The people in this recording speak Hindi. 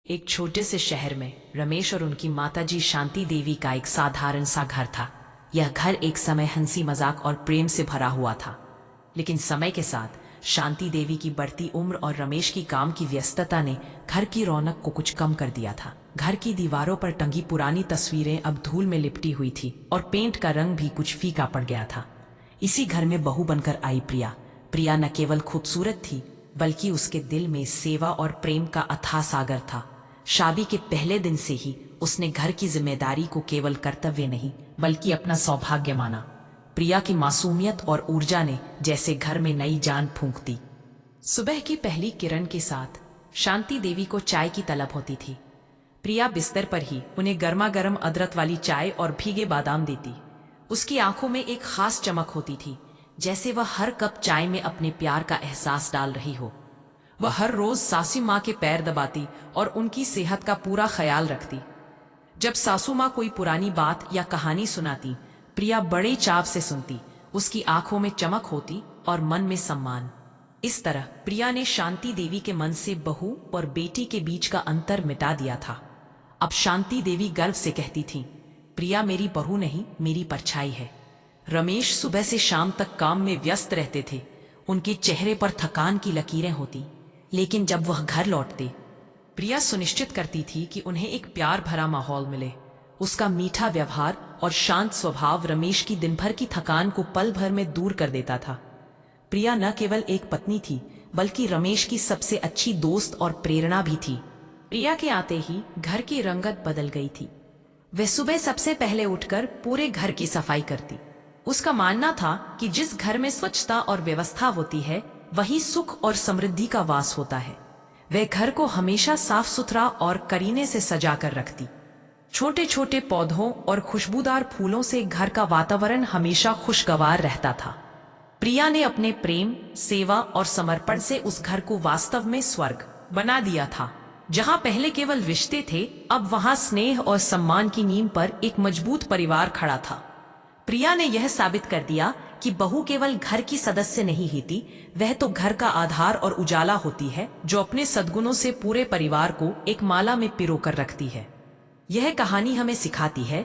एक छोटे से शहर में रमेश और उनकी माताजी शांति देवी का एक साधारण सा घर था। यह घर एक समय हंसी मजाक और प्रेम से भरा हुआ था, लेकिन समय के साथ शांति देवी की बढ़ती उम्र और रमेश की काम की व्यस्तता ने घर की रौनक को कुछ कम कर दिया था। घर की दीवारों पर टंगी पुरानी तस्वीरें अब धूल में लिपटी हुई थी और पेंट का रंग भी कुछ फीका पड़ गया था। इसी घर में बहू बनकर आई प्रिया। प्रिया न केवल खूबसूरत थी, बल्कि उसके दिल में सेवा और प्रेम का अथाह सागर था। शादी के पहले दिन से ही उसने घर की जिम्मेदारी को केवल कर्तव्य नहीं, बल्कि अपना सौभाग्य माना। प्रिया की मासूमियत और ऊर्जा ने जैसे घर में नई जान फूंक दी। सुबह की पहली किरण के साथ शांति देवी को चाय की तलब होती थी। प्रिया बिस्तर पर ही उन्हें गर्मा गर्म अदरक वाली चाय और भीगे बादाम देती। उसकी आंखों में एक खास चमक होती थी, जैसे वह हर कप चाय में अपने प्यार का एहसास डाल रही हो। वह हर रोज सासू माँ के पैर दबाती और उनकी सेहत का पूरा ख्याल रखती। जब सासू माँ कोई पुरानी बात या कहानी सुनाती, प्रिया बड़े चाव से सुनती। उसकी आंखों में चमक होती और मन में सम्मान। इस तरह प्रिया ने शांति देवी के मन से बहू और बेटी के बीच का अंतर मिटा दिया था। अब शांति देवी गर्व से कहती थीं, प्रिया मेरी बहू नहीं, मेरी परछाई है। रमेश सुबह से शाम तक काम में व्यस्त रहते थे। उनके चेहरे पर थकान की लकीरें होती, लेकिन जब वह घर लौटते, प्रिया सुनिश्चित करती थी कि उन्हें एक प्यार भरा माहौल मिले। उसका मीठा व्यवहार और शांत स्वभाव रमेश की दिन भर की थकान को पल भर में दूर कर देता था। प्रिया न केवल एक पत्नी थी, बल्कि रमेश की सबसे अच्छी दोस्त और प्रेरणा भी थी। प्रिया के आते ही घर की रंगत बदल गई थी। वह सुबह सबसे पहले उठकर पूरे घर की सफाई करती। उसका मानना था कि जिस घर में स्वच्छता और व्यवस्था होती है, वही सुख और समृद्धि का वास होता है। वह घर को हमेशा साफ सुथरा और करीने से सजा कर रखती। छोटे छोटे पौधों और खुशबूदार फूलों से घर का वातावरण हमेशा खुशगवार रहता था। प्रिया ने अपने प्रेम, सेवा और समर्पण से उस घर को वास्तव में स्वर्ग बना दिया था। जहां पहले केवल रिश्ते थे, अब वहां स्नेह और सम्मान की नींव पर एक मजबूत परिवार खड़ा था। प्रिया ने यह साबित कर दिया कि बहू केवल घर की सदस्य नहीं होती, वह तो घर का आधार और उजाला होती है, जो अपने सद्गुणों से पूरे परिवार को एक माला में पिरो कर रखती है। यह कहानी हमें सिखाती है